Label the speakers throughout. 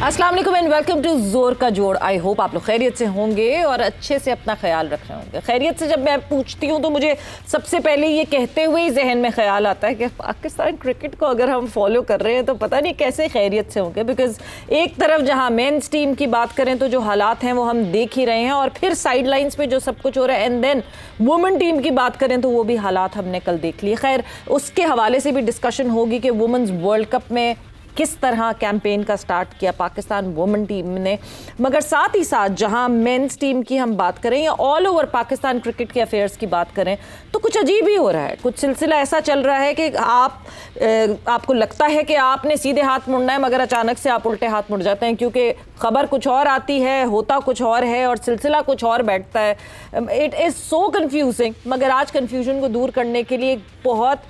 Speaker 1: अस्सलाम वालेकुम and welcome to जोर का जोड़। आई होप आप लोग खैरियत से होंगे और अच्छे से अपना ख्याल रख रहे होंगे। खैरियत से जब मैं पूछती हूँ तो मुझे सबसे पहले ये कहते हुए ही जहन में ख्याल आता है कि पाकिस्तान क्रिकेट को अगर हम फॉलो कर रहे हैं तो पता नहीं कैसे खैरियत से होंगे। बिकॉज एक तरफ जहाँ मेंस टीम की बात करें तो जो हालात हैं वो हम देख ही रहे हैं, और फिर साइड लाइन्स पे जो सब कुछ हो रहा है, एंड देन वुमेन टीम की बात करें तो वो भी हालात हमने कल देख लिए। खैर उसके हवाले से भी डिस्कशन होगी कि वुमेन्स वर्ल्ड कप में किस तरह कैंपेन का स्टार्ट किया पाकिस्तान वुमेन टीम ने। मगर साथ ही साथ जहां मेंस टीम की हम बात करें या ऑल ओवर पाकिस्तान क्रिकेट के अफेयर्स की बात करें तो कुछ अजीब ही हो रहा है। कुछ सिलसिला ऐसा चल रहा है कि आपको लगता है कि आपने सीधे हाथ मुड़ना है, मगर अचानक से आप उल्टे हाथ मुड़ जाते हैं, क्योंकि खबर कुछ और आती है, होता कुछ और है और सिलसिला कुछ और बैठता है। It is so confusing. मगर आज कन्फ्यूजन को दूर करने के लिए बहुत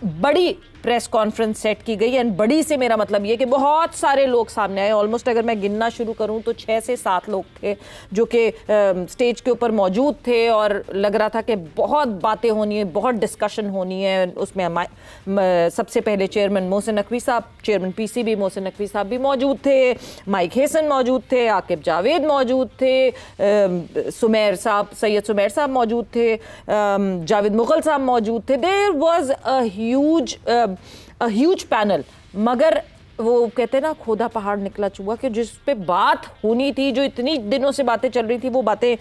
Speaker 1: बड़ी प्रेस कॉन्फ्रेंस सेट की गई। एंड बड़ी से मेरा मतलब ये कि बहुत सारे लोग सामने आए। ऑलमोस्ट अगर मैं गिनना शुरू करूं तो 6 से 7 लोग थे जो कि स्टेज के ऊपर मौजूद थे, और लग रहा था कि बहुत बातें होनी है, बहुत डिस्कशन होनी है। उसमें सबसे पहले चेयरमैन मोहसिन नकवी साहब, चेयरमैन पीसीबी मोहसिन नकवी साहब भी मौजूद थे, माइक हेसन मौजूद थे, आकिब जावेद मौजूद थे, सुमेर साहब, सैयद सुमेर साहब मौजूद थे, जावेद मुगल साहब मौजूद थे। There was a huge panel. मगर वो कहते हैं ना, खोदा पहाड़ निकला चूहा, कि जिस पे बात होनी थी, जो इतनी दिनों से बातें चल रही थी, वो बातें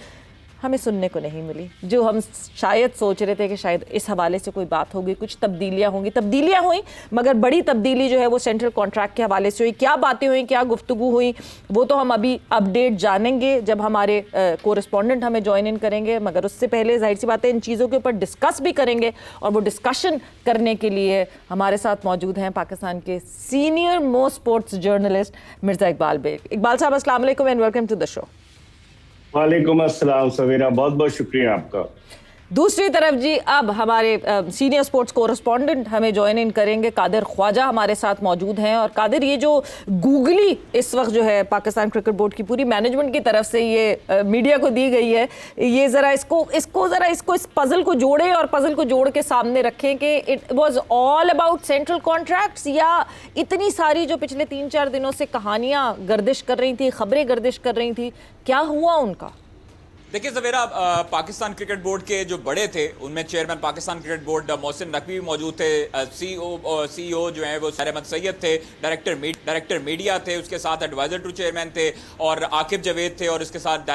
Speaker 1: हमें सुनने को नहीं मिली। जो हम शायद सोच रहे थे कि शायद इस हवाले से कोई बात होगी, कुछ तब्दीलियां होंगी, तब्दीलियां हुई, मगर बड़ी तब्दीली जो है वो सेंट्रल कॉन्ट्रैक्ट के हवाले से हुई। क्या बातें हुई, क्या गुफ्तगू हुई, वो तो हम अभी अपडेट जानेंगे जब हमारे कोरेस्पॉन्डेंट हमें ज्वाइन इन करेंगे। मगर उससे पहले जाहिर सी बात है इन चीज़ों के ऊपर डिस्कस भी करेंगे, और वो डिस्कशन करने के लिए हमारे साथ मौजूद हैं पाकिस्तान के senior most sports journalist Mirza Iqbal Baig. Iqbal साहब अस्सलाम वालेकुम and welcome to the show.
Speaker 2: वालेकुम अस्सलाम सवेरा, बहुत बहुत शुक्रिया आपका।
Speaker 1: दूसरी तरफ जी, अब हमारे सीनियर स्पोर्ट्स कोरेस्पॉन्डेंट हमें ज्वाइन इन करेंगे। कादिर ख्वाजा हमारे साथ मौजूद हैं। और कादिर, ये जो गूगली इस वक्त जो है पाकिस्तान क्रिकेट बोर्ड की पूरी मैनेजमेंट की तरफ से ये मीडिया को दी गई है, ये ज़रा इसको इस पजल को जोड़े और पजल को जोड़ के सामने रखें कि it was all about central contracts, या इतनी सारी जो पिछले 3-4 दिनों से कहानियाँ गर्दिश कर रही थी, खबरें गर्दिश कर रही थी, क्या हुआ उनका?
Speaker 3: देखिए सवेरा, पाकिस्तान क्रिकेट बोर्ड के जो बड़े थे उनमें chairman Pakistan cricket board Mohsin Naqvi भी मौजूद थे, सीईओ जो है वो अहमद सैयद थे, डायरेक्टर मीडिया थे, उसके साथ एडवाइजर टू चेयरमैन थे, और आकिब जावेद थे, और उसके साथ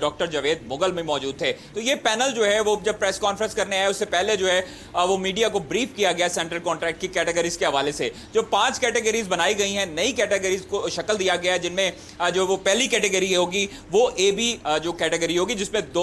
Speaker 3: डॉक्टर जावेद मुगल भी मौजूद थे। तो ये पैनल जो है वो जब प्रेस कॉन्फ्रेंस करने आया उससे पहले जो है वो मीडिया को ब्रीफ किया गया सेंट्रल कॉन्ट्रैक्ट की कैटेगरीज के हवाले से। जो 5 कैटेगरीज बनाई गई हैं, नई कैटेगरीज को शक्ल दिया गया है, जिनमें जो वो पहली कैटेगरी होगी वो AB जो कैटेगरी होगी, जिसमें 2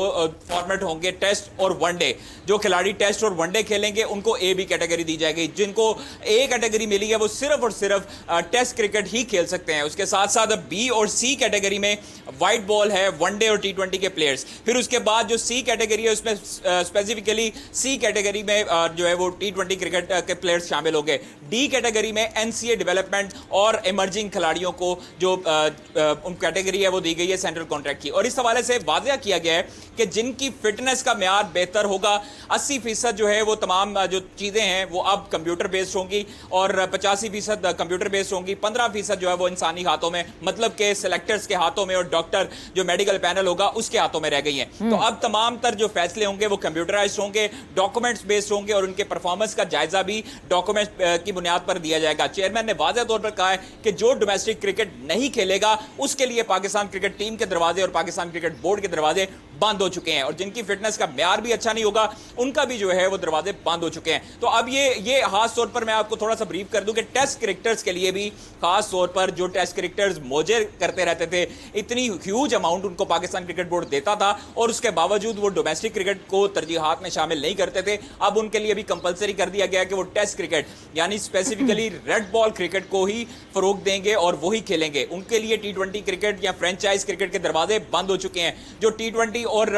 Speaker 3: फॉर्मेट होंगे, टेस्ट और वनडे। जो खिलाड़ी टेस्ट और वनडे खेलेंगे उनको AB कैटेगरी दी जाएगी। जिनको A कैटेगरी मिली है वो सिर्फ और सिर्फ टेस्ट क्रिकेट ही खेल सकते हैं। उसके साथ साथ B और C कैटेगरी में वाइट बॉल है, वनडे और T20 के प्लेयर्स। फिर उसके बाद जो C कैटेगरी है उसमें स्पेसिफिकली C कैटेगरी में जो है वो T20 क्रिकेट के प्लेयर्स शामिल होंगे। D कैटेगरी में NCA डेवलपमेंट और इमर्जिंग खिलाड़ियों को जो उन कैटेगरी है वो दी गई है सेंट्रल कॉन्ट्रैक्ट की। और इस हवाले से वाज़ेह किया गया है कि जिनकी फिटनेस का म्यार बेहतर होगा, 80% जो है वो तमाम जो चीज़ें हैं वो अब कंप्यूटर बेस्ड होंगी, और 85% कंप्यूटर बेस्ड होंगी, 15% जो है वो इंसानी हाथों में, मतलब के सिलेक्टर्स के हाथों में, और डॉक्टर जो मेडिकल पैनल होगा उसके हाथों में रह गई हैं। तो अब तमाम तर जो फैसले होंगे वो कंप्यूटराइज्ड होंगे, डॉक्यूमेंट्स बेस्ड होंगे, और उनके परफॉर्मेंस का जायजा भी डॉक्यूमेंट्स की बुनियाद पर दिया जाएगा। चेयरमैन ने वाज़ेह तौर पर कहा है कि जो डोमेस्टिक क्रिकेट नहीं खेलेगा उसके लिए पाकिस्तान क्रिकेट टीम के दरवाजे और पाकिस्तान क्रिकेट बोर्ड के दरवाजे बंद हो चुके हैं, और जिनकी फिटनेस का म्यार भी अच्छा नहीं होगा उनका भी जो है वो दरवाजे बंद हो चुके हैं। तो अब ये खास तौर पर मैं आपको थोड़ा सा ब्रीफ कर दूं कि टेस्ट क्रिकेटर्स के लिए भी, खास तौर पर जो टेस्ट क्रिकेटर्स मौजे करते रहते थे, इतनी ह्यूज अमाउंट उनको पाकिस्तान क्रिकेट बोर्ड देता था, और उसके बावजूद वो डोमेस्टिक क्रिकेट को तरजीहात में शामिल नहीं करते थे। अब उनके लिए भी कंपलसरी कर दिया गया कि वो टेस्ट क्रिकेट यानी स्पेसिफिकली रेड बॉल क्रिकेट को ही फरोग देंगे और वही खेलेंगे। उनके लिए T20 क्रिकेट या फ्रेंचाइज क्रिकेट के दरवाजे बंद हो चुके हैं। जो T20 T20 और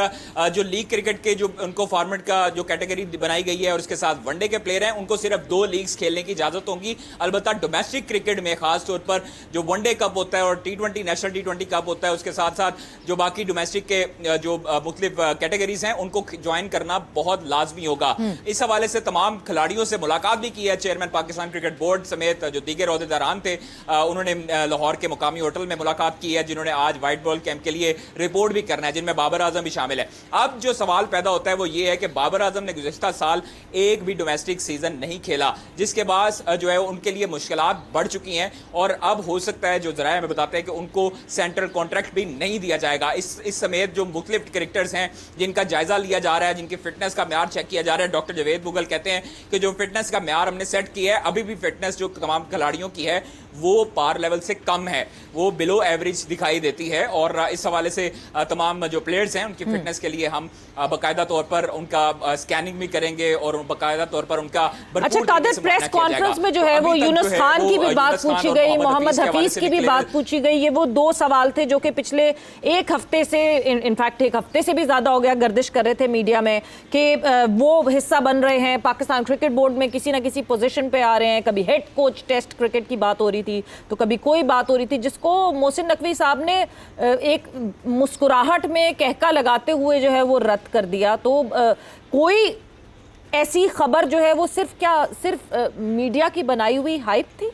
Speaker 3: जो लीग क्रिकेट के जो उनको फॉर्मेट का जो कैटेगरी बनाई गई है और उसके साथ वनडे के प्लेयर हैं उनको सिर्फ 2 लीग्स खेलने की इजाजत होगी। अलबत्ता डोमेस्टिक क्रिकेट में खास तौर पर जो वनडे कप होता है और T20 नेशनल T20 कप होता है उसके साथ साथ जो बाकी डोमेस्टिक के जो मुख्तलिफ कैटेगरीज हैं उनको ज्वाइन करना बहुत लाजमी होगा। इस हवाले से तमाम खिलाड़ियों से मुलाकात भी की है चेयरमैन पाकिस्तान क्रिकेट बोर्ड समेत जो दीगर ओहदेदारान थे। उन्होंने लाहौर के मुकामी होटल में मुलाकात की है, जिन्होंने आज व्हाइट बॉल कैंप के लिए रिपोर्ट भी करना है, जिनमें बाबर आजम भी शामिल है। अब जो सवाल पैदा होता है वो ये है कि बाबर आजम ने गुज़िश्ता साल एक भी डोमेस्टिक सीजन नहीं खेला, जिसके बाद जो है उनके लिए मुश्किलात बढ़ चुकी हैं और अब हो सकता है जो जराए हमें बताते हैं कि उनको सेंट्रल कॉन्ट्रैक्ट भी नहीं दिया जाएगा। इस समेत जो मुख्तलिफ क्रिकेटर्स हैं जिनका जायजा लिया जा रहा है, जिनकी फिटनेस का म्यार चेक किया जा रहा है, डॉक्टर जवेद मुगल कहते हैं कि जो फिटनेस का म्यार हमने सेट किया है अभी भी फिटनेस जो तमाम खिलाड़ियों की है वो पार लेवल से कम है, वो बिलो एवरेज दिखाई देती है। और इस हवाले से तमाम जो प्लेयर्स हैं उनकी फिटनेस के लिए हम बाकायदा तौर पर उनका स्कैनिंग भी करेंगे और बाकायदा तौर पर उनका
Speaker 1: अच्छा कादिर, प्रेस कॉन्फ्रेंस में जो है वो यूनुस खान की भी बात पूछी गई, मोहम्मद हफीज की भी बात पूछी गई। ये वो 2 सवाल थे जो कि पिछले एक हफ्ते से इनफैक्ट एक हफ्ते से भी ज्यादा हो गया गर्दिश कर रहे थे मीडिया में कि वो हिस्सा बन रहे हैं पाकिस्तान क्रिकेट बोर्ड में, किसी ना किसी पोजीशन पे आ रहे हैं। कभी हेड कोच टेस्ट क्रिकेट की बात हो रही थी तो कभी कोई बात हो रही थी, जिसको मोहसिन नकवी साहब ने एक मुस्कुराहट में कहका लगाते हुए जो है वो रद्द कर दिया। तो कोई ऐसी खबर जो है वो सिर्फ मीडिया की बनाई हुई हाइप थी?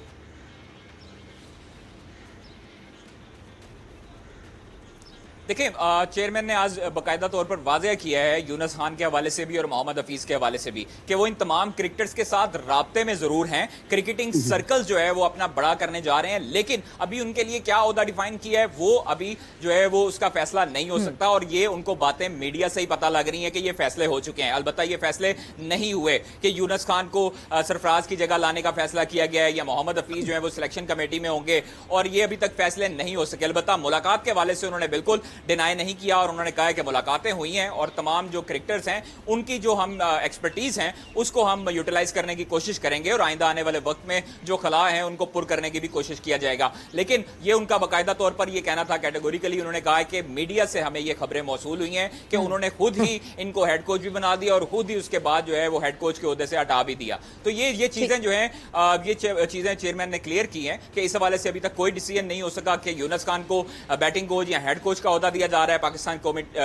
Speaker 3: देखिए, चेयरमैन ने आज बाकायदा तौर पर वाज़ेह किया है यूनुस खान के हवाले से भी और मोहम्मद हफीज के हवाले से भी कि वो इन तमाम क्रिकेटर्स के साथ राब्ते में जरूर हैं, क्रिकेटिंग सर्कल जो है वो अपना बड़ा करने जा रहे हैं, लेकिन अभी उनके लिए क्या ओहदा डिफाइन किया है वो अभी जो है वो उसका फैसला नहीं हो सकता। और ये उनको बातें मीडिया से ही पता लग रही हैं कि ये फैसले हो चुके हैं। अलबत्ता ये फैसले नहीं हुए कि यूनुस खान को सरफराज की जगह लाने का फैसला किया गया है या मोहम्मद हफीज जो है वो सिलेक्शन कमेटी में होंगे, और ये अभी तक फैसले नहीं हो सके। अलबत्ता मुलाकात के हवाले से उन्होंने बिल्कुल डिनाई नहीं किया और उन्होंने कहा है कि मुलाकातें हुई हैं और तमाम जो क्रिकेटर्स हैं उनकी जो हम एक्सपर्टीज हैं उसको हम यूटिलाइज करने की कोशिश करेंगे और आइंदा आने वाले वक्त में जो खला हैं उनको पुर करने की भी कोशिश किया जाएगा। लेकिन ये उनका बाकायदा तौर पर ये कहना था, कैटेगोरिकली उन्होंने कहा है कि मीडिया से हमें ये खबरें मौसूल हुई हैं कि उन्होंने खुद ही इनको हेड कोच भी बना दिया और खुद ही उसके बाद जो है वो हेड कोच के ओहदे से हटा भी दिया। तो ये चीजें जो हैं ये चीजें चेयरमैन ने क्लियर की हैं कि इस हवाले से अभी तक कोई डिसीजन नहीं हो सका कि यूनुस खान को बैटिंग कोच या हेड कोच का ओहदा दिया जा रहा है पाकिस्तान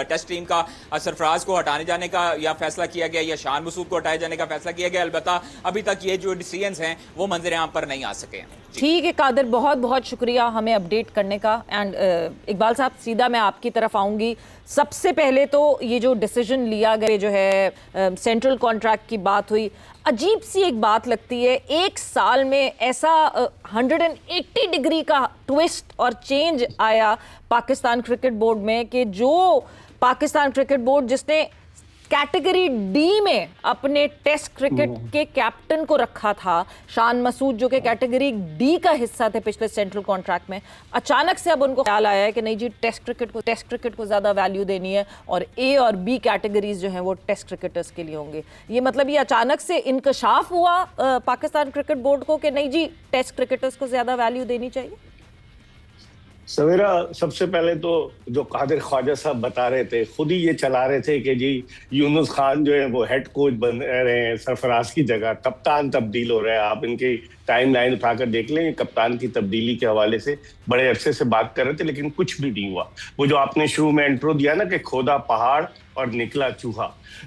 Speaker 3: टेस्ट टीम का, सरफराज को हटाने जाने का या फैसला किया गया या शान मसूद को हटाए जाने का फैसला किया गया। अलबत्ता अभी तक ये जो डिसीजंस हैं वो मंजर आम पर नहीं आ सके हैं।
Speaker 1: ठीक है कादिर, बहुत बहुत शुक्रिया हमें अपडेट करने का। एंड इकबाल साहब, सीधा मैं आपकी तरफ आऊँगी। सबसे पहले तो ये जो डिसीजन लिया गया जो है सेंट्रल कॉन्ट्रैक्ट की बात हुई, अजीब सी एक बात लगती है, एक साल में ऐसा 180 डिग्री का ट्विस्ट और चेंज आया पाकिस्तान क्रिकेट बोर्ड में कि जो पाकिस्तान क्रिकेट बोर्ड जिसने कैटेगरी डी में अपने टेस्ट क्रिकेट के कैप्टन को रखा था, शान मसूद जो कि कैटेगरी डी का हिस्सा थे पिछले सेंट्रल कॉन्ट्रैक्ट में, अचानक से अब उनको ख्याल आया है कि नहीं जी टेस्ट क्रिकेट को ज़्यादा वैल्यू देनी है और ए और बी कैटेगरीज जो हैं वो टेस्ट क्रिकेटर्स के लिए होंगे। ये मतलब ये अचानक से इंकशाफ हुआ पाकिस्तान क्रिकेट बोर्ड को कि नहीं जी टेस्ट क्रिकेटर्स को ज़्यादा वैल्यू देनी चाहिए?
Speaker 2: सवेरा, सबसे पहले तो जो कादिर ख्वाजा साहब बता रहे थे, खुद ही ये चला रहे थे कि जी यूनुस खान जो है वो हेड कोच बन रहे हैं, सरफराज की जगह कप्तान तब्दील हो रहा है। आप इनकी टाइम लाइन उठाकर देख लेंगे, कप्तान की तब्दीली के हवाले से बड़े अरसे से बात कर रहे थे लेकिन कुछ भी नहीं हुआ। वो जो आपने शुरू में इंट्रो दिया ना कि खोदा पहाड़ और निकला चूहा,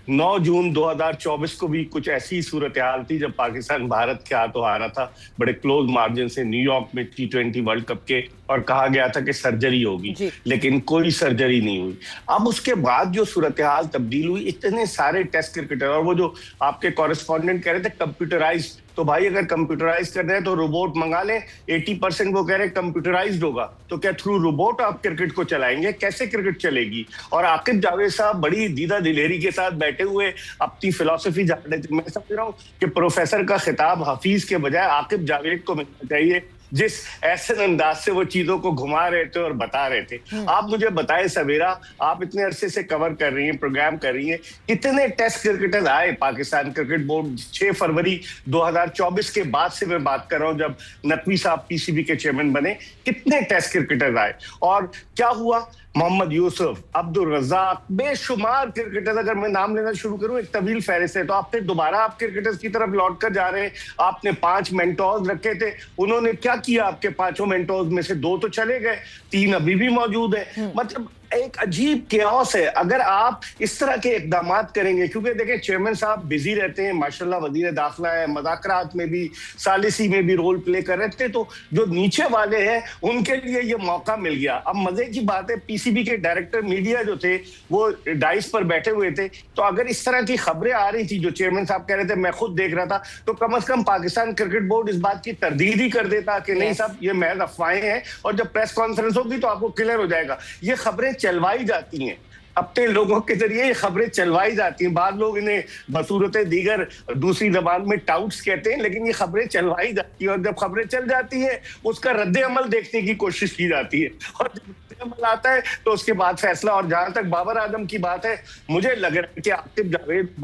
Speaker 2: 9 जून 2024 को भी कुछ ऐसी सूरत हाल थी जब पाकिस्तान भारत के हाथों हारा था बड़े क्लोज मार्जिन से न्यूयॉर्क में T20 वर्ल्ड कप के, और कहा गया था कि सर्जरी होगी, लेकिन कोई सर्जरी नहीं हुई। अब उसके बाद जो सूरत हाल तब्दील हुई, इतने सारे टेस्ट क्रिकेटर, और वो जो आपके कॉरेस्पॉन्डेंट कह रहे थे कंप्यूटराइज, तो भाई अगर कंप्यूटराइज कर रहे हैं तो रोबोट मंगा लें। 80% वो कह रहे हैं कंप्यूटराइज्ड होगा, तो क्या थ्रू रोबोट आप क्रिकेट को चलाएंगे? कैसे क्रिकेट चलेगी? और आकिब जावेद साहब बड़ी दीदा दिलेरी के साथ बैठे हुए अपनी फिलॉसफी जा रहे थे। मैं समझ रहा हूँ कि प्रोफेसर का खिताब हफीज के बजाय आकिब जावेद को मिलना चाहिए, जिस ऐसे अंदाज से वो चीजों को घुमा रहे थे और बता रहे थे। आप मुझे बताएं सवेरा, आप इतने अरसे से कवर कर रही हैं, प्रोग्राम कर रही हैं, कितने टेस्ट क्रिकेटर्स आए पाकिस्तान क्रिकेट बोर्ड 6 फरवरी 2024 के बाद से मैं बात कर रहा हूं, जब नकवी साहब पीसीबी के चेयरमैन बने, कितने टेस्ट क्रिकेटर्स आए और क्या हुआ? मोहम्मद यूसुफ, अब्दुल रज़ाक, बेशुमार क्रिकेटर्स, अगर मैं नाम लेना शुरू करूं एक तवील फहरिस्त है। तो आप फिर दोबारा आप क्रिकेटर्स की तरफ लौट कर जा रहे हैं। आपने 5 मेंटोर्स रखे थे, उन्होंने क्या किया? आपके 5 मेंटोर्स में से 2 तो चले गए, 3 अभी भी मौजूद है। मतलब एक अजीब केओस है अगर आप इस तरह के इकदाम करेंगे। क्योंकि देखें, चेयरमैन साहब बिजी रहते हैं, माशाल्लाह वजीर दाखिला है, मज़ाकरात में भी, सालिसी में भी रोल प्ले कर रहे थे। तो जो नीचे वाले हैं उनके लिए ये मौका मिल गया। अब मजे की बात है, पीसीबी के डायरेक्टर मीडिया जो थे वो डाइस पर बैठे हुए थे। तो अगर इस तरह की खबरें आ रही थी जो चेयरमैन साहब कह रहे थे, मैं खुद देख रहा था, तो कम से कम पाकिस्तान क्रिकेट बोर्ड इस बात की तरदीद ही कर देता कि नहीं साहब ये महज अफवाहें हैं, और जब प्रेस कॉन्फ्रेंस होगी तो आपको क्लियर हो जाएगा। ये खबरें चलवाई जाती हैं, अपने लोगों के जरिए ये खबरें चलवाई जाती हैं। बाद लोग इन्हें बसूरत दीगर दूसरी जबान में टाउट्स कहते हैं, लेकिन ये खबरें चलवाई जाती हैं। और जब खबरें चल जाती है उसका रद्द अमल देखने की कोशिश की जाती है, और जब रद्द अमल आता है तो उसके बाद फैसला। और जहां तक बाबर आजम की बात है, मुझे लग रहा है कि आतिफ जावेद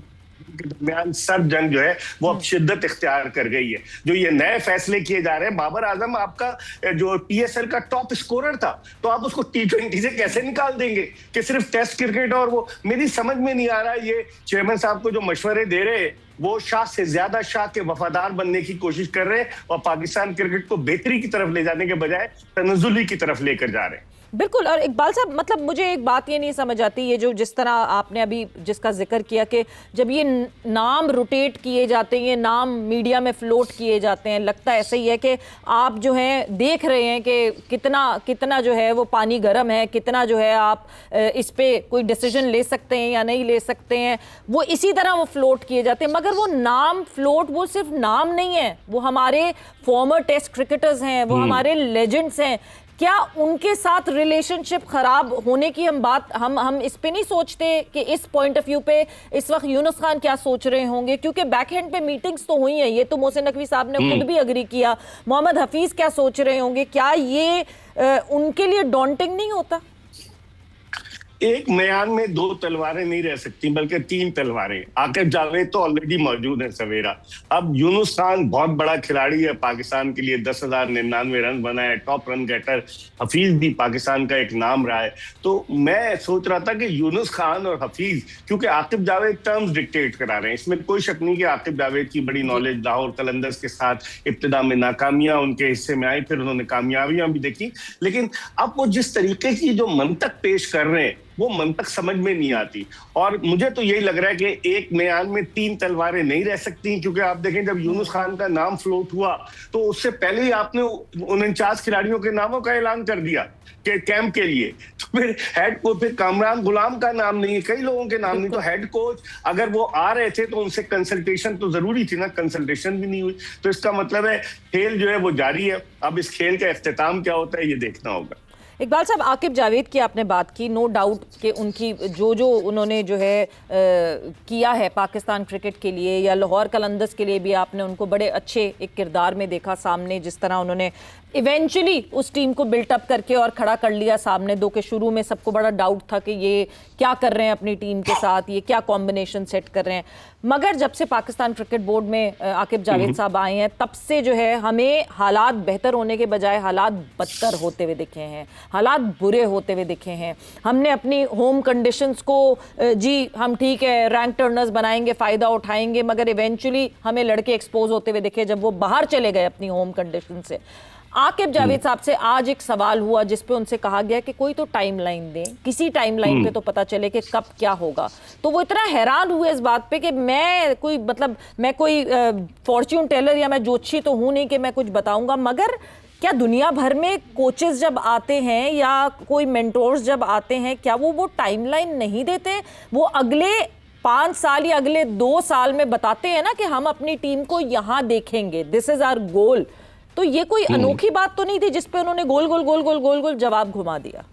Speaker 2: के दरमियान सर्द जंग जो है वो अब शिद्दत इख्तियार कर गई है। जो ये नए फैसले किए जा रहे हैं, बाबर आजम आपका जो पीएसएल का टॉप स्कोरर था, तो आप उसको T20 से कैसे निकाल देंगे कि सिर्फ टेस्ट क्रिकेट? और वो मेरी समझ में नहीं आ रहा है, ये चेयरमैन साहब को जो मशवरे दे रहे हैं वो शाह से ज्यादा शाह के वफादार बनने की कोशिश कर रहे हैं, और पाकिस्तान क्रिकेट को बेहतरी की तरफ ले जाने के बजाय तनज़ुली की तरफ लेकर जा रहे हैं।
Speaker 1: बिल्कुल। और इकबाल साहब, मतलब मुझे एक बात ये नहीं समझ आती, ये जो जिस तरह आपने अभी जिसका जिक्र किया कि जब ये नाम रोटेट किए जाते हैं, ये नाम मीडिया में फ्लोट किए जाते हैं, लगता ऐसा ही है कि आप जो हैं देख रहे हैं कि कितना कितना जो है वो पानी गर्म है, कितना जो है आप इस पे कोई डिसीजन ले सकते हैं या नहीं ले सकते हैं। वो इसी तरह वो फ्लोट किए जाते हैं, मगर वो नाम फ्लोट, वो सिर्फ नाम नहीं है, वो हमारे फॉर्मर टेस्ट क्रिकेटर्स हैं, वो हमारे लेजेंड्स हैं। क्या उनके साथ रिलेशनशिप खराब होने की हम इस पे नहीं सोचते कि इस पॉइंट ऑफ व्यू पे इस वक्त यूनुस खान क्या सोच रहे होंगे? क्योंकि बैक हैंड पे मीटिंग्स तो हुई हैं, ये तो मोहसिन नकवी साहब ने खुद भी अग्री किया। मोहम्मद हफीज क्या सोच रहे होंगे? क्या ये उनके लिए डॉन्टिंग नहीं होता?
Speaker 2: एक मैदान में 2 तलवारें नहीं रह सकती, बल्कि 3 तलवारें। आकिब जावेद तो ऑलरेडी मौजूद है सवेरा। अब यूनुस खान बहुत बड़ा खिलाड़ी है पाकिस्तान के लिए, 10,099 रन बनाए, टॉप रन गेटर। हफीज भी पाकिस्तान का एक नाम रहा है। तो मैं सोच रहा था कि यूनुस खान और हफीज, क्योंकि आकिब जावेद टर्म्स डिक्टेट करा रहे हैं, इसमें कोई शक नहीं कि आकिब जावेद की बड़ी नॉलेज, लाहौर कलंदर्स के साथ इब्तिदा में नाकामियां उनके हिस्से में आई, फिर उन्होंने कामयाबियां भी देखी। लेकिन अब वो जिस तरीके की जो मंतक पेश कर रहे हैं वो मंतक समझ में नहीं आती। और मुझे तो यही लग रहा है कि एक मैदान में 3 तलवारें नहीं रह सकती। क्योंकि आप देखें, जब यूनुस खान का नाम फ्लोट हुआ तो उससे पहले ही आपने 49 खिलाड़ियों के नामों का ऐलान कर दिया कि कैंप के लिए। तो फिर हेड कोच, फिर कामरान गुलाम का नाम नहीं है, कई लोगों के नाम नहीं। तो हेड कोच अगर वो आ रहे थे तो उनसे कंसल्टेशन तो जरूरी थी ना, कंसल्टेशन भी नहीं हुई। तो इसका मतलब है खेल जो है वो जारी है। अब इस खेल का इख्तिताम क्या होता है ये देखना होगा।
Speaker 1: इकबाल साहब, आकिब जावेद की आपने बात की, नो डाउट कि उनकी जो उन्होंने जो है किया है पाकिस्तान क्रिकेट के लिए या लाहौर कलंदर्स के लिए भी, आपने उनको बड़े अच्छे एक किरदार में देखा सामने, जिस तरह उन्होंने इवेंचुअली उस टीम को बिल्टअप करके और खड़ा कर लिया सामने 2 के। शुरू में सबको बड़ा डाउट था कि ये क्या कर रहे हैं अपनी टीम के साथ, ये क्या कॉम्बिनेशन सेट कर रहे हैं। मगर जब से पाकिस्तान क्रिकेट बोर्ड में आकिब जावेद साहब आए हैं, तब से जो है हमें हालात बेहतर होने के बजाय हालात बदतर होते हुए दिखे हैं, हालात बुरे होते हुए दिखे हैं। हमने अपनी होम कंडीशंस को जी हम ठीक है रैंक टर्नर्स बनाएंगे, फ़ायदा उठाएंगे, मगर इवेंचुअली हमें लड़के एक्सपोज होते हुए दिखे जब वो बाहर चले गए अपनी होम कंडीशन से। आकिब जावेद साहब से आज एक सवाल हुआ जिस पे उनसे कहा गया कि कोई तो टाइमलाइन दें, किसी टाइमलाइन पे तो पता चले कि कब क्या होगा। तो वो इतना हैरान हुए इस बात पे कि मैं कोई फॉर्च्यून टेलर या मैं ज्योतिषी तो हूं नहीं कि मैं कुछ बताऊंगा, मगर क्या दुनिया भर में कोचेस जब आते हैं या कोई मेंटोर्स जब आते हैं, क्या वो टाइमलाइन नहीं देते? वो अगले 5 साल या अगले 2 साल में बताते हैं ना कि हम अपनी टीम को यहाँ देखेंगे, दिस इज आवर गोल। तो ये कोई अनोखी बात तो नहीं थी जिस पे उन्होंने गोल गोल गोल गोल गोल गोल जवाब घुमा दिया?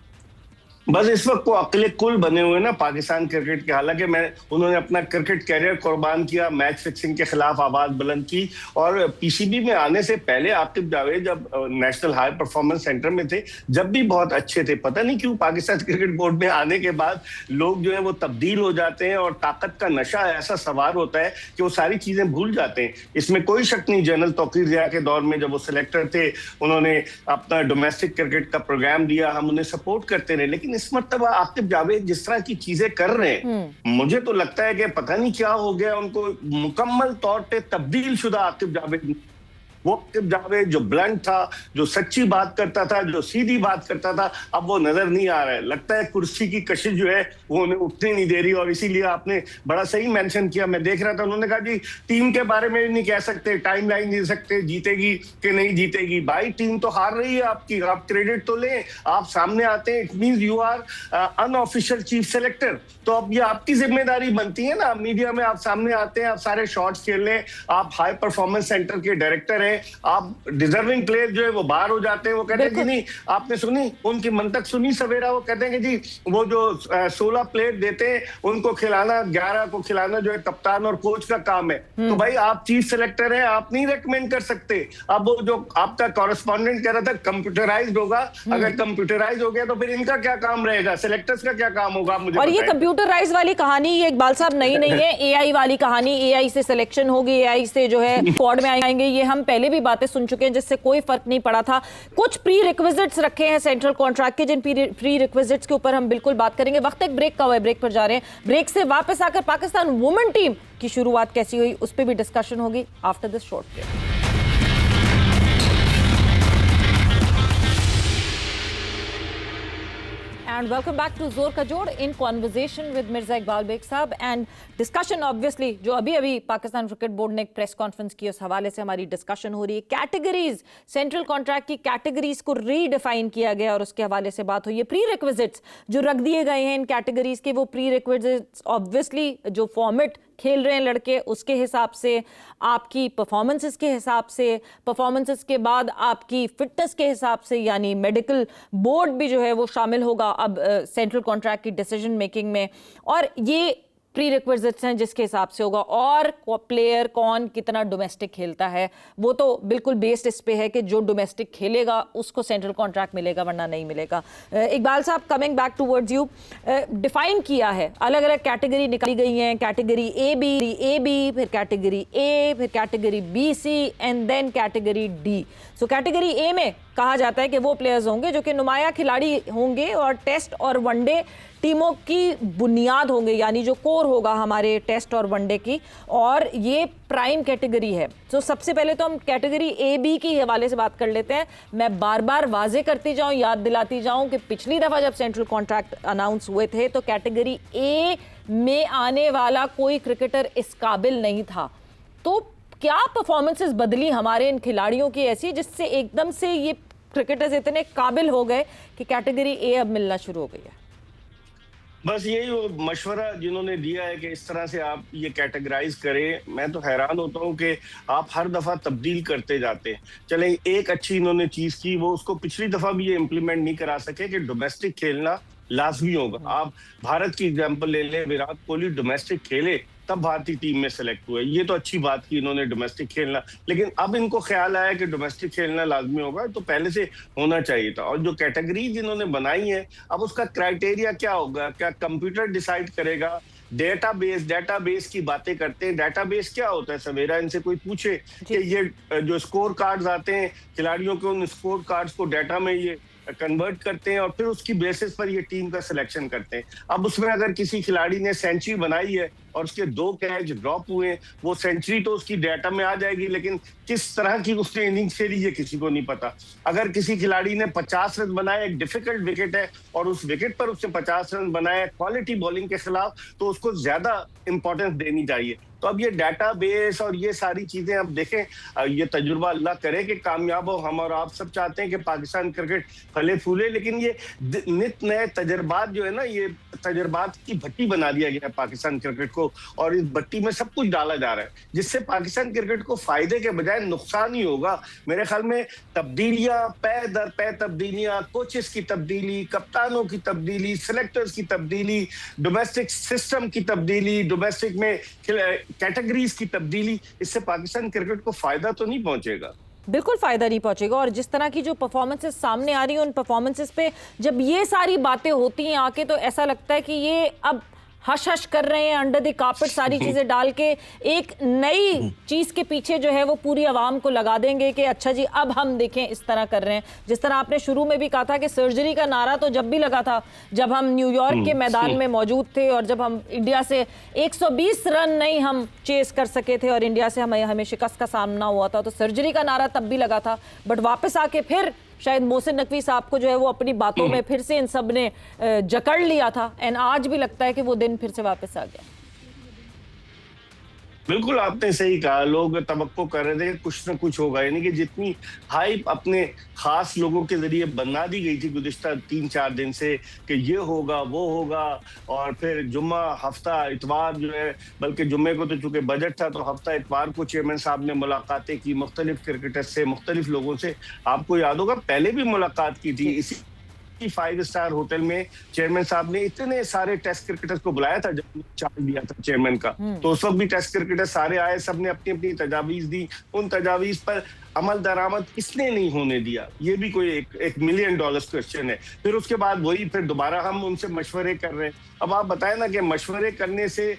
Speaker 2: बस इस वक्त वो अकेले कुल बने हुए ना पाकिस्तान क्रिकेट के। हालांकि उन्होंने अपना क्रिकेट कैरियर कुर्बान किया, मैच फिक्सिंग के खिलाफ आवाज बुलंद की। और पीसीबी में आने से पहले आकिब जावेद जब नेशनल हाई परफॉर्मेंस सेंटर में थे, जब भी बहुत अच्छे थे। पता नहीं क्यों पाकिस्तान क्रिकेट बोर्ड में आने के बाद लोग जो है वो तब्दील हो जाते हैं और ताकत का नशा ऐसा सवार होता है कि वो सारी चीजें भूल जाते हैं। इसमें कोई शक नहीं, जनरल तौकीर ज़िया के दौर में जब वो सिलेक्टर थे, उन्होंने अपना डोमेस्टिक क्रिकेट का प्रोग्राम दिया, हम उन्हें सपोर्ट करते रहे। लेकिन इस मर्तबा आकिब जावेद जिस तरह की चीजें कर रहे हैं, मुझे तो लगता है कि पता नहीं क्या हो गया उनको, मुकम्मल तौर पे तब्दील शुदा आकिब जावेद, वो आकिब जावेद जो ब्लंट था, जो सच्ची बात करता था, जो सीधी बात करता था, अब वो नजर नहीं आ रहा है। लगता है कुर्सी की कशिश जो है वो उन्हें उठने नहीं दे रही। और इसीलिए आपने बड़ा सही मेंशन किया, मैं देख रहा था, उन्होंने कहा जी टीम के बारे में नहीं कह सकते, टाइमलाइन नहीं दे सकते, जीतेगी कि नहीं जीतेगी। भाई टीम तो हार रही है आपकी, आप क्रेडिट तो लें, आप सामने आते हैं, it means you are unofficial chief selector. तो अब ये आपकी जिम्मेदारी बनती है ना, मीडिया में आप सामने आते हैं, आप सारे शॉट्स खेल रहे हैं, आप हाई परफॉर्मेंस सेंटर के डायरेक्टर हैं, आप डिजर्विंग प्लेयर जो है वो बाहर हो जाते हैं। वो कहते हैं कि नहीं, आपने सुनी उनकी मंतक सुनी सवेरा, वो कहते हैं कि जी वो जो 16 प्लेयर देते हैं उनको खिलाना, 11 को खिलाना जो है कप्तान और कोच का काम है। तो भाई आप चीफ सेलेक्टर हैं, आप नहीं रेकमेंड कर सकते। अब वो जो आपका कॉरेस्पॉन्डेंट कह रहा था कंप्यूटराइज्ड होगा, अगर कंप्यूटराइज हो गया तो फिर इनका क्या काम रहेगा, सेलेक्टर्स का क्या काम होगा, मुझे
Speaker 1: और ये कंप्यूटराइज वाली कहानी ये इकबाल साहब नई नहीं है, एआई वाली कहानी, एआई से सिलेक्शन होगी, एआई से जो है स्क्वाड में आएंगे, ये हम पहले भी बातें सुन चुके हैं जिससे कोई फर्क नहीं पड़ा था। कुछ प्री रिक्विजिट्स रखे हैं सेंट्रल कॉन्ट्रैक्ट के, जिन प्री रिक्विजिट्स के ऊपर हम बिल्कुल बात करेंगे। वक्त एक ब्रेक का हुआ है, ब्रेक पर जा रहे हैं। ब्रेक से वापस आकर पाकिस्तान वुमेन टीम की शुरुआत कैसी हुई उस पर भी डिस्कशन होगी after this short break. And welcome back to Zor Ka Jod in conversation with Mirza Iqbal Beg साहब and discussion obviously जो अभी पाकिस्तान क्रिकेट बोर्ड ने एक प्रेस कॉन्फ्रेंस की, उस हवाले से हमारी डिस्कशन हो रही है। कैटेगरीज, सेंट्रल कॉन्ट्रैक्ट की कैटेगरीज को रीडिफाइन किया गया और उसके हवाले से बात हुई है। प्री रिक्विजिट्स जो रख दिए गए हैं इन कैटेगरीज के, वो प्री रिक्विजिट्स ऑब्वियसली जो फॉर्मेट खेल रहे हैं लड़के उसके हिसाब से, आपकी परफॉर्मेंसेस के हिसाब से, परफॉर्मेंसेस के बाद आपकी फिटनेस के हिसाब से, यानी मेडिकल बोर्ड भी जो है वो शामिल होगा अब सेंट्रल कॉन्ट्रैक्ट की डिसीजन मेकिंग में। और ये प्री रिक्विजिट्स हैं जिसके हिसाब से होगा। और प्लेयर कौन कितना डोमेस्टिक खेलता है वो तो बिल्कुल बेस्ड इस पे है कि जो डोमेस्टिक खेलेगा उसको सेंट्रल कॉन्ट्रैक्ट मिलेगा वरना नहीं मिलेगा। इकबाल साहब, coming back towards you, define किया है, अलग अलग कैटेगरी निकाली गई हैं, कैटेगरी ए बी, फिर कैटेगरी ए, फिर category B C and then category D. So category A में कहा जाता है कि वो प्लेयर्स होंगे जो कि नुमाया खिलाड़ी होंगे और टेस्ट और वनडे टीमों की बुनियाद होंगे, यानी जो कोर होगा हमारे टेस्ट और वनडे की, और ये प्राइम कैटेगरी है। तो सबसे पहले तो हम कैटेगरी ए बी की हवाले से बात कर लेते हैं। मैं बार बार वाजे करती जाऊं, याद दिलाती जाऊं कि पिछली दफ़ा जब सेंट्रल कॉन्ट्रैक्ट अनाउंस हुए थे तो कैटेगरी ए में आने वाला कोई क्रिकेटर इस काबिल नहीं था। तो क्या परफॉर्मेंसेस बदली हमारे इन खिलाड़ियों की ऐसी जिससे एकदम से ये क्रिकेटर्स इतने काबिल हो गए कि कैटेगरी ए अब मिलना शुरू हो गई है?
Speaker 2: बस यही वो मशवरा जिन्होंने दिया है कि इस तरह से आप ये कैटेगराइज करें। मैं तो हैरान होता हूँ कि आप हर दफा तब्दील करते जाते हैं। चलें, एक अच्छी इन्होंने चीज की, वो उसको पिछली दफा भी ये इम्प्लीमेंट नहीं करा सके कि डोमेस्टिक खेलना लाजमी होगा। आप भारत की एग्जांपल ले लें, विराट कोहली डोमेस्टिक खेले तब भारतीय टीम में सेलेक्ट हुए, ये तो अच्छी बात की इन्होंने डोमेस्टिक खेलना, लेकिन अब इनको ख्याल आया कि डोमेस्टिक खेलना लाजमी होगा, तो पहले से होना चाहिए था। और जो कैटेगरीज इन्होंने बनाई है, अब उसका क्राइटेरिया क्या होगा? क्या कंप्यूटर डिसाइड करेगा? डेटाबेस की बातें करते हैं। डेटाबेस क्या होता है सवेरा? इनसे कोई पूछे कि ये जो स्कोर कार्ड्स आते हैं खिलाड़ियों के, उन स्कोर कार्ड्स को डेटा में ये कन्वर्ट करते हैं और फिर उसकी बेसिस पर ये टीम का सिलेक्शन करते हैं। अब उसमें अगर किसी खिलाड़ी ने सेंचुरी बनाई है और उसके 2 कैच ड्रॉप हुए, वो सेंचुरी तो उसकी डेटा में आ जाएगी, लेकिन किस तरह की उसने इनिंग्स खेली ये किसी को नहीं पता। अगर किसी खिलाड़ी ने 50 रन बनाए, एक डिफिकल्ट विकेट है और उस विकेट पर उसने 50 रन बनाए क्वालिटी बॉलिंग के खिलाफ, तो उसको ज्यादा इंपॉर्टेंस देनी चाहिए। तो अब ये डाटाबेस और ये सारी चीजें अब देखें, ये तजुर्बा अल्लाह करे कि कामयाब हो। हम और आप सब चाहते हैं कि पाकिस्तान क्रिकेट फले फूले, लेकिन ये नित नए तजर्बात जो है ना, ये तजर्बात की भट्टी बना दिया गया है पाकिस्तान क्रिकेट को, और इस भट्टी में सब कुछ डाला जा रहा है जिससे पाकिस्तान क्रिकेट को फायदे के बजाय नुकसान ही होगा। मेरे ख्याल में तब्दीलियां, पै दर पै तब्दीलियां, कोचेस की तब्दीली, कप्तानों की तब्दीली, सिलेक्टर्स की तब्दीली, डोमेस्टिक सिस्टम की तब्दीली, डोमेस्टिक में कैटेगरीज की तब्दीली, इससे पाकिस्तान क्रिकेट को फायदा तो नहीं पहुंचेगा।
Speaker 1: बिल्कुल फायदा नहीं पहुंचेगा। और जिस तरह की जो परफॉर्मेंसेस सामने आ रही हैं, उन परफॉर्मेंसेस पे जब ये सारी बातें होती हैं आके, तो ऐसा लगता है कि ये अब हश हश कर रहे हैं अंडर द कार्पेट, सारी चीजें डाल के एक नई चीज के पीछे जो है वो पूरी आवाम को लगा देंगे कि अच्छा जी अब हम देखें इस तरह कर रहे हैं। जिस तरह आपने शुरू में भी कहा था कि सर्जरी का नारा तो जब भी लगा था जब हम न्यूयॉर्क के मैदान में मौजूद थे और जब हम इंडिया से 120 रन नहीं हम चेस कर सके थे और इंडिया से हमें शिकस्त का सामना हुआ था, तो सर्जरी का नारा तब भी लगा था। बट वापस आके फिर शायद मोहसिन नकवी साहब को जो है वो अपनी बातों में फिर से इन सब ने जकड़ लिया था, एंड आज भी लगता है कि वो दिन फिर से वापस आ गया।
Speaker 2: बिल्कुल आपने सही कहा, लोग तवक्को कर रहे थे कुछ ना कुछ होगा, यानी कि जितनी हाइप अपने खास लोगों के जरिए बना दी गई थी गुज़िश्ता 3-4 दिन से कि ये होगा वो होगा, और फिर जुम्मा हफ्ता इतवार जो है, बल्कि जुम्मे को तो चूंकि बजट था तो हफ्ता इतवार को चेयरमैन साहब ने मुलाकातें की मुख्तलिफ क्रिकेटर्स से, मुख्तलिफ लोगों से। आपको याद होगा पहले भी मुलाकात की थी इसी 5 स्टार होटल में। चेयरमैन साहब ने इतने सारे टेस्ट क्रिकेटर्स को बुलाया था जब चार्ज दिया था चेयरमैन का, तो उस वक्त भी टेस्ट क्रिकेटर सारे आए, सबने अपनी अपनी तजावीज दी। उन तजावीज पर अमल दरामद किसने नहीं होने दिया, ये भी कोई एक $1 मिलियन क्वेश्चन है। फिर उसके बाद वही फिर दोबारा हम उनसे मशवरे कर रहे हैं। अब आप बताएं ना कि मशवरे करने से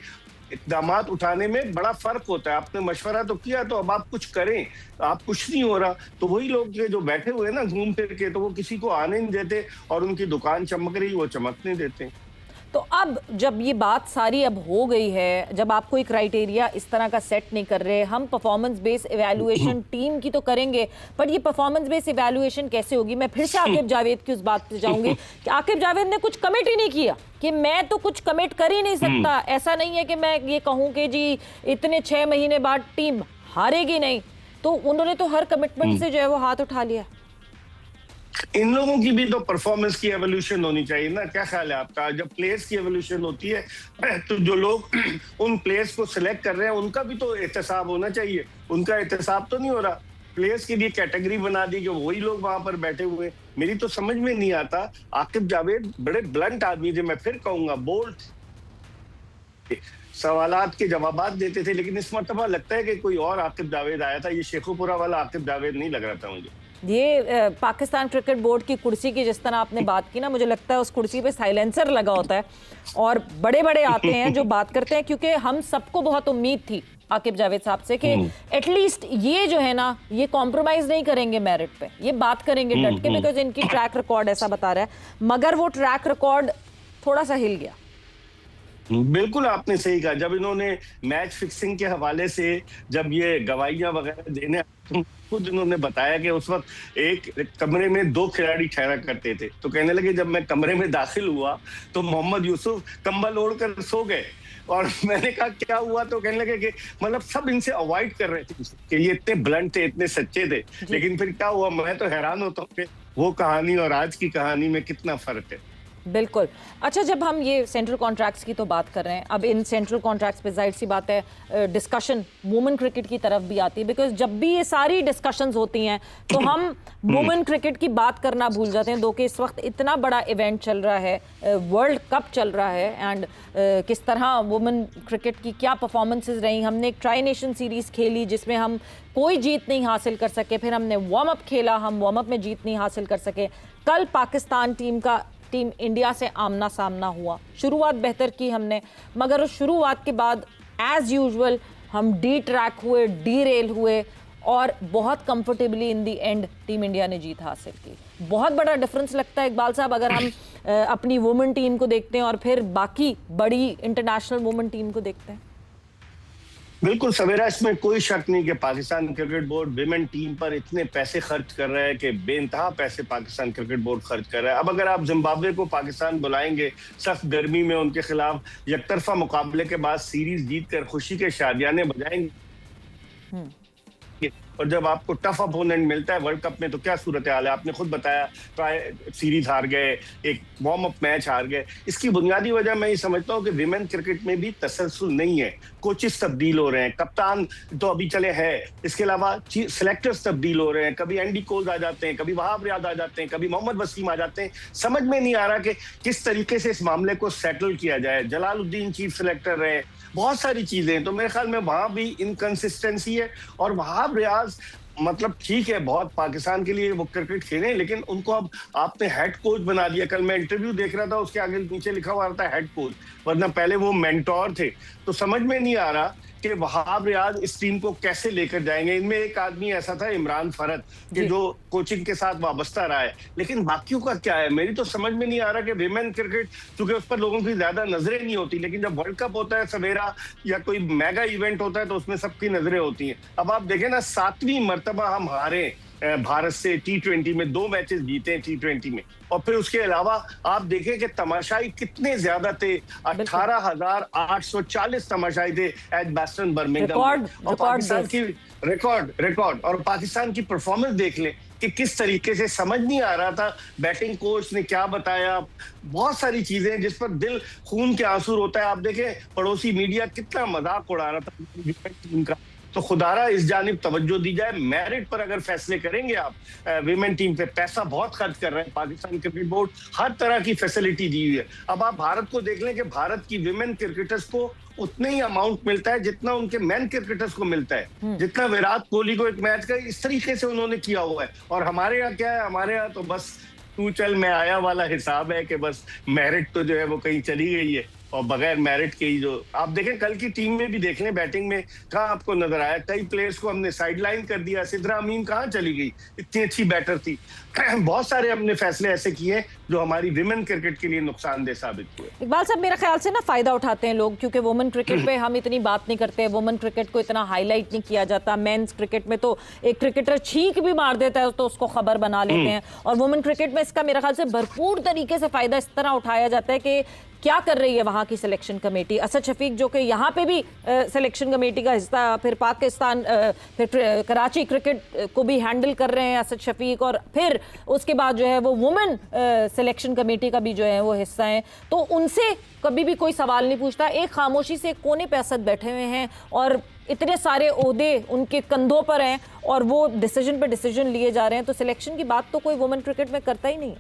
Speaker 2: इक़दामात उठाने में बड़ा फर्क होता है। आपने मशवरा तो किया तो अब आप कुछ करें, आप कुछ नहीं हो रहा, तो वही लोग जो बैठे हुए ना घूम फिर के, तो वो किसी को आने नहीं देते और उनकी दुकान चमक रही वो चमकने देते।
Speaker 1: तो अब जब ये बात सारी अब हो गई है, जब आप कोई क्राइटेरिया इस तरह का सेट नहीं कर रहे, हम परफॉर्मेंस बेस इवैल्यूएशन टीम की तो करेंगे, पर ये परफॉर्मेंस बेस इवैल्यूएशन कैसे होगी? मैं फिर से आकिब जावेद की उस बात पे जाऊंगी कि आकिब जावेद ने कुछ कमिट ही नहीं किया कि मैं तो कुछ कमिट कर ही नहीं सकता। ऐसा नहीं है कि मैं ये कहूँ कि जी इतने 6 महीने बाद टीम हारेगी नहीं, तो उन्होंने तो हर कमिटमेंट से जो है वो हाथ उठा लिया।
Speaker 2: इन लोगों की भी तो परफॉर्मेंस की एवोल्यूशन होनी चाहिए ना, क्या ख्याल है आपका? जब प्लेयर्स की एवोल्यूशन होती है तो जो लोग उन प्लेयर्स को सिलेक्ट कर रहे हैं उनका भी तो एहतसाब होना चाहिए। उनका एहतसाब तो नहीं हो रहा। प्लेयर्स के लिए कैटेगरी बना दी कि वही लोग वहां पर बैठे हुए। मेरी तो समझ में नहीं आता। आकिब जावेद बड़े ब्लंट आदमी थे, मैं फिर कहूंगा बोल्ड सवालात के जवाबात देते थे, लेकिन इस मरतबा लगता है कि कोई और आकिब जावेद आया था। ये शेखुपुरा वाला आकिब जावेद नहीं लग रहा था मुझे।
Speaker 1: ये पाकिस्तान क्रिकेट बोर्ड की कुर्सी की जिस तरह आपने बात की ना, मुझे लगता है उस कुर्सी पे साइलेंसर लगा होता है और बड़े बड़े आते हैं जो बात करते हैं, क्योंकि हम सबको बहुत उम्मीद थी आकिब जावेद साहब से कि एटलीस्ट ये जो है ना ये कॉम्प्रोमाइज नहीं करेंगे मेरिट पे, ये बात करेंगे डट के, बिकॉज इनकी ट्रैक रिकॉर्ड ऐसा बता रहा है। मगर वो ट्रैक रिकॉर्ड थोड़ा सा हिल गया।
Speaker 2: बिल्कुल आपने सही कहा। जब इन्होंने मैच फिक्सिंग के हवाले से जब ये गवाहियां वगैरह देने, खुद इन्होंने बताया कि उस वक्त एक कमरे में 2 खिलाड़ी ठहरा करते थे, तो कहने लगे जब मैं कमरे में दाखिल हुआ तो मोहम्मद यूसुफ कंबल ओढ़कर सो गए, और मैंने कहा क्या हुआ, तो कहने लगे कि मतलब सब इनसे अवॉइड कर रहे थे कि ये इतने ब्लंट थे, इतने सच्चे थे, लेकिन फिर क्या हुआ, मैं तो हैरान होता हूँ कि वो कहानी और आज की कहानी में कितना फर्क है।
Speaker 1: बिल्कुल। अच्छा, जब हम ये सेंट्रल कॉन्ट्रैक्ट्स की तो बात कर रहे हैं, अब इन सेंट्रल कॉन्ट्रैक्ट्स पे जाहिर सी बात है डिस्कशन वुमेन क्रिकेट की तरफ भी आती है, बिकॉज जब भी ये सारी डिस्कशंस होती हैं तो हम वुमेन क्रिकेट की बात करना भूल जाते हैं। दो कि इस वक्त इतना बड़ा इवेंट चल रहा है, वर्ल्ड कप चल रहा है, एंड किस तरह वुमेन क्रिकेट की क्या परफॉर्मेंसेज रही। हमने एक ट्राई नेशन सीरीज़ खेली जिसमें हम कोई जीत नहीं हासिल कर सके, फिर हमने वार्म अप खेला, हम वार्म अप में जीत नहीं हासिल कर सके। कल पाकिस्तान टीम इंडिया से आमना सामना हुआ, शुरुआत बेहतर की हमने, मगर उस शुरुआत के बाद एज यूजुअल हम डी ट्रैक हुए, डी रेल हुए और बहुत comfortably in the and team India ने जीत हासिल की। बहुत बड़ा डिफरेंस लगता है इकबाल साहब अगर हम अपनी वुमेन टीम को देखते हैं और फिर बाकी बड़ी इंटरनेशनल वुमेन टीम को देखते हैं।
Speaker 2: बिल्कुल सवेरा, इसमें कोई शक नहीं कि Pakistan cricket board women team पर इतने पैसे खर्च कर रहा है कि बेइंतहा पैसे पाकिस्तान क्रिकेट बोर्ड खर्च कर रहा है। अब अगर आप जिम्बाब्वे को पाकिस्तान बुलाएंगे सख्त गर्मी में उनके खिलाफ यकतरफा मुकाबले के बाद सीरीज जीत कर खुशी के शादियाने बजाएंगे, और जब आपको टफ अपोनेंट मिलता है वर्ल्ड कप में तो क्या सूरत हाल है? आपने खुद बताया, ट्राई सीरीज हार गए, एक वार्म अप मैच हार गए। इसकी बुनियादी वजह मैं ये समझता हूँ कि विमेन क्रिकेट में भी तसलसल नहीं है। कोचेस तब्दील हो रहे हैं, कप्तान तो अभी चले हैं, इसके अलावा सिलेक्टर्स तब्दील हो रहे हैं। कभी एंडी कोल आ जाते हैं, कभी वहाब रियाद आ जाते हैं, कभी मोहम्मद वसीम आ जाते हैं। समझ में नहीं आ रहा कि किस तरीके से इस मामले को सेटल किया जाए। जलालुद्दीन चीफ सिलेक्टर रहे, बहुत सारी चीजें हैं, तो मेरे ख्याल में वहां भी इनकंसिस्टेंसी है। और वहाब रियाज मतलब ठीक है, बहुत पाकिस्तान के लिए वो क्रिकेट खेले, लेकिन उनको अब आपने हेड कोच बना दिया। कल मैं इंटरव्यू देख रहा था, उसके आगे नीचे लिखा हुआ था हेड कोच, वरना पहले वो मेंटोर थे। तो समझ में नहीं आ रहा कि वहाब रियाज इस टीम को कैसे लेकर जाएंगे। इनमें एक आदमी ऐसा था, इमरान फरद, कि जो कोचिंग के साथ वाबस्ता रहा है, लेकिन बाकियों का क्या है? मेरी तो समझ में नहीं आ रहा कि विमेन क्रिकेट, क्योंकि उस पर लोगों की ज्यादा नजरें नहीं होती, लेकिन जब वर्ल्ड कप होता है सवेरा या कोई मेगा इवेंट होता है तो उसमें सबकी नजरें होती हैं। अब आप देखें ना, 7वीं मर्तबा हम हारे भारत से T20 में, 2 मैचेस जीते हैं T20 में, और फिर उसके अलावा आप देखें कि तमाशाई कितने ज्यादा थे। 18,840 तमाशाई थे एजबास्टन बर्मिंघम, और पाकिस्तान की रिकॉर्ड और पाकिस्तान की परफॉर्मेंस देख लें कि किस तरीके से, समझ नहीं आ रहा था बैटिंग कोच ने क्या बताया। बहुत सारी चीजें जिस पर दिल खून के आंसू रोता है। आप देखें पड़ोसी मीडिया कितना मजाक उड़ा रहा था टीम का। तो खुदारा इस जानिब तवज्जो दी जाए। मेरिट पर अगर फैसले करेंगे आप, विमेन टीम पे पैसा बहुत खर्च कर रहे हैं पाकिस्तान क्रिकेट बोर्ड, हर तरह की फैसिलिटी दी हुई है। अब आप भारत को देख लें कि भारत की विमेन क्रिकेटर्स को उतना ही अमाउंट मिलता है जितना उनके मैन क्रिकेटर्स को मिलता है, जितना विराट कोहली को एक मैच का, इस तरीके से उन्होंने किया हुआ है। और हमारे यहाँ क्या है? हमारे यहाँ तो बस तू चल मैं आया वाला हिसाब है कि बस मेरिट तो जो है वो कहीं चली गई है, और बगैर मेरिट के ही जो आप देखें कल की टीम में भी देख लें, बैटिंग में कहाँ आपको नजर आया? कई प्लेयर्स को हमने साइडलाइन कर दिया। सिद्रा अमीन कहाँ चली गई? इतनी अच्छी बैटर थी। बहुत सारे हमने फैसले ऐसे किए जो हमारी विमेन क्रिकेट के लिए नुकसानदेह साबित हुए।
Speaker 1: इकबाल साहब, मेरा ख्याल से ना फायदा उठाते हैं लोग, क्योंकि वुमेन क्रिकेट पे हम इतनी बात नहीं करते, वुमेन क्रिकेट को इतना हाईलाइट नहीं किया जाता। मेंस क्रिकेट में तो एक क्रिकेटर छींक भी मार देता है तो उसको खबर बना लेते हैं, और वुमेन क्रिकेट में इसका मेरा ख्याल से भरपूर तरीके से फायदा इस तरह उठाया जाता है कि क्या कर रही है वहाँ की सिलेक्शन कमेटी। असद शफीक जो कि यहाँ पे भी सिलेक्शन कमेटी का हिस्सा, फिर पाकिस्तान, फिर कराची क्रिकेट को भी हैंडल कर रहे हैं असद शफीक, और फिर उसके बाद जो है वो वुमेन सिलेक्शन कमेटी का भी जो है वो हिस्सा है। तो उनसे कभी भी कोई सवाल नहीं पूछता, एक खामोशी से कोने पे असद बैठे हुए हैं, और इतने सारे ओहदे उनके कंधों पर हैं, और वो डिसीजन पे डिसीजन लिए जा रहे हैं। तो सिलेक्शन की बात तो कोई वुमेन क्रिकेट में करता ही नहीं है।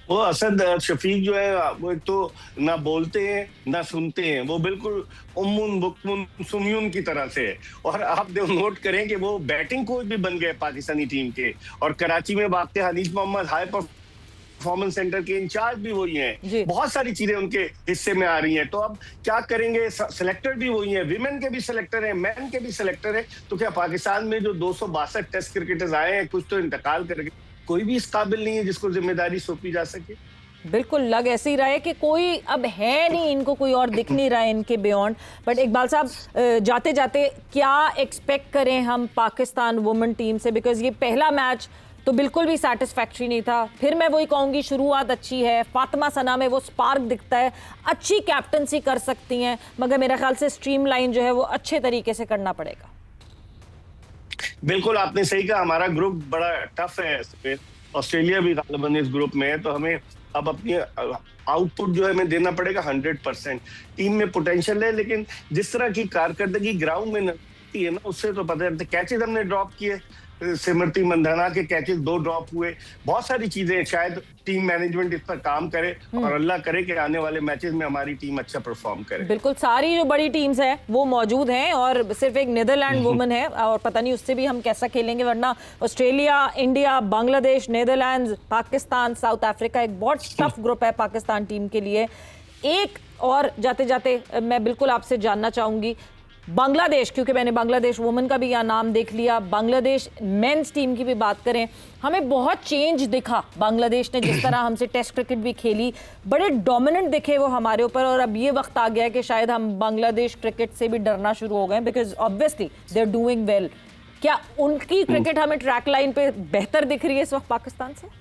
Speaker 2: वो असद शफीक जो है वो एक तो ना बोलते हैं ना सुनते हैं, वो बिल्कुल उम्मुन बुकमुन सुम्यून की तरह से है। और आप नोट करें कि वो बैटिंग कोच भी बन गए पाकिस्तानी टीम के, और कराची में वाक़ Hanif Mohammad high performance centre के इंचार्ज भी वही हैं। बहुत सारी चीजें उनके हिस्से में आ रही हैं। तो अब क्या करेंगे? सिलेक्टर भी वही हैं, विमेन के भी सिलेक्टर हैं, मैन के भी सिलेक्टर हैं। तो क्या पाकिस्तान में जो 262 टेस्ट क्रिकेटर्स आए हैं, कुछ तो इंतकाल कर गए, कोई भी इस काबिल नहीं है जिसको जिम्मेदारी सौंपी जा सके।
Speaker 1: बिल्कुल लग ऐसे ही रहा है कि कोई अब है नहीं, इनको कोई और दिख नहीं रहा है इनके बियॉन्ड। बट इकबाल साहब, जाते जाते क्या एक्सपेक्ट करें हम पाकिस्तान वुमेन टीम से? बिकॉज ये पहला मैच तो बिल्कुल भी सैटिस्फैक्ट्री नहीं था। फिर मैं वही कहूँगी, शुरुआत अच्छी है, फातिमा सना में वो स्पार्क दिखता है, अच्छी कैप्टनसी कर सकती हैं, मगर मेरे ख्याल से स्ट्रीमलाइन जो है वो अच्छे तरीके से करना पड़ेगा।
Speaker 2: बिल्कुल आपने सही कहा, हमारा ग्रुप बड़ा टफ है। ऑस्ट्रेलिया भी गालिबन इस ग्रुप में है, तो हमें अब अपनी आउटपुट जो है हमें देना पड़ेगा 100%। टीम में पोटेंशियल है, लेकिन जिस तरह की कारकर्दगी ग्राउंड में नजर है ना, उससे तो पता है। कैचेज हमने ड्रॉप किए, सिमरती मंधाना के कैचेस 2 ड्रॉप हुए, बहुत सारी चीजें। शायद टीम मैनेजमेंट इस पर काम करे, और अल्लाह करे कि आने वाले मैचेस में हमारी टीम अच्छा परफॉर्म करे।
Speaker 1: बिल्कुल, सारी जो बड़ी टीम्स हैं वो मौजूद हैं, और सिर्फ एक नीदरलैंड वुमेन है, और पता नहीं उससे भी हम कैसा खेलेंगे, वरना Australia, India, Bangladesh, Netherland, Pakistan, South Africa, एक बहुत टफ ग्रुप है पाकिस्तान टीम के लिए। एक और जाते जाते मैं बिल्कुल आपसे जानना चाहूंगी, बांग्लादेश, क्योंकि मैंने बांग्लादेश वुमेन का भी यहाँ नाम देख लिया, बांग्लादेश मेंस टीम की भी बात करें, हमें बहुत चेंज दिखा। बांग्लादेश ने जिस तरह हमसे टेस्ट क्रिकेट भी खेली, बड़े डोमिनेंट दिखे वो हमारे ऊपर, और अब ये वक्त आ गया है कि शायद हम बांग्लादेश क्रिकेट से भी डरना शुरू हो गए, because obviously they are doing well. क्या उनकी क्रिकेट हमें ट्रैक लाइन पे बेहतर दिख रही है इस वक्त पाकिस्तान से?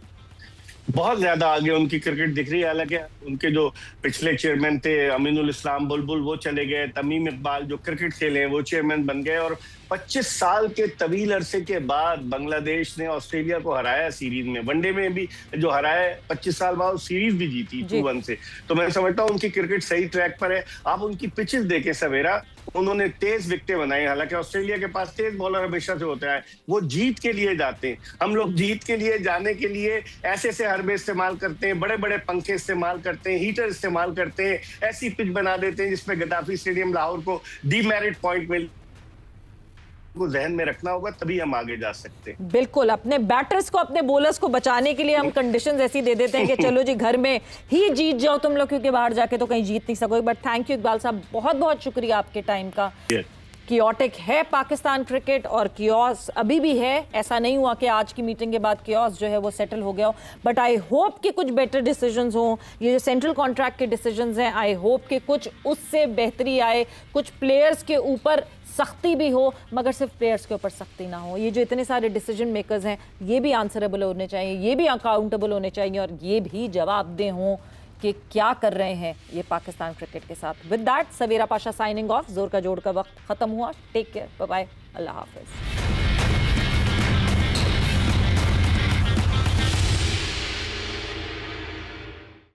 Speaker 2: बहुत ज्यादा आगे उनकी क्रिकेट दिख रही है। हालांकि उनके जो पिछले चेयरमैन थे अमीनुल इस्लाम बुलबुल, वो चले गए। तमीम इकबाल जो क्रिकेट खेले हैं वो चेयरमैन बन गए, और 25 साल के तवील अरसे के बाद बांग्लादेश ने ऑस्ट्रेलिया को हराया सीरीज में। वनडे में भी जो हराया, 25 साल बाद सीरीज भी जीती 2-1 से। तो मैं समझता हूँ उनकी क्रिकेट सही ट्रैक पर है। आप उनकी पिचेस देखें सवेरा, उन्होंने तेज विकेटें बनाई। हालांकि ऑस्ट्रेलिया के पास तेज बॉलर हमेशा से होता है, वो जीत के लिए जाते हैं। हम लोग जीत के लिए जाने के लिए ऐसे से हरबे इस्तेमाल करते हैं, बड़े बड़े पंखे इस्तेमाल करते हैं, हीटर इस्तेमाल करते हैं, ऐसी पिच बना देते हैं जिसमें गद्दाफी स्टेडियम लाहौर को डीमेरिट पॉइंट मिल को जहन में रखना होगा, तभी हम आगे जा सकते हैं।
Speaker 1: बिल्कुल, अपने बैटर्स को, अपने बॉलर्स को बचाने के लिए हम कंडीशंस ऐसी दे देते हैं कि चलो जी घर में ही जीत जाओ तुम लोग, क्योंकि बाहर जाके तो कहीं जीत नहीं सकोगे। बट थैंक यू इकबाल साहब, बहुत बहुत शुक्रिया आपके टाइम का। कियोटिक है पाकिस्तान क्रिकेट और कियोस अभी भी है, ऐसा नहीं हुआ कि आज की मीटिंग के बाद कियोस जो है वो सेटल हो गया हो। बट आई होप कि कुछ बेटर डिसीजंस हों। ये जो सेंट्रल कॉन्ट्रैक्ट के डिसीजंस हैं, आई होप कि कुछ उससे बेहतरी आए, कुछ प्लेयर्स के ऊपर सख्ती भी हो, मगर सिर्फ प्लेयर्स के ऊपर सख्ती ना हो। ये जो इतने सारे डिसीजन मेकर्स हैं, ये भी आंसरेबल होने चाहिए, ये भी अकाउंटेबल होने चाहिए और ये भी जवाबदेह हों कि क्या कर रहे हैं ये पाकिस्तान क्रिकेट के साथ। With that, Savera Pasha signing off. जोर का जोड़ का वक्त खत्म हुआ। टेक केयर, बाय बाय, अल्लाह हाफिज।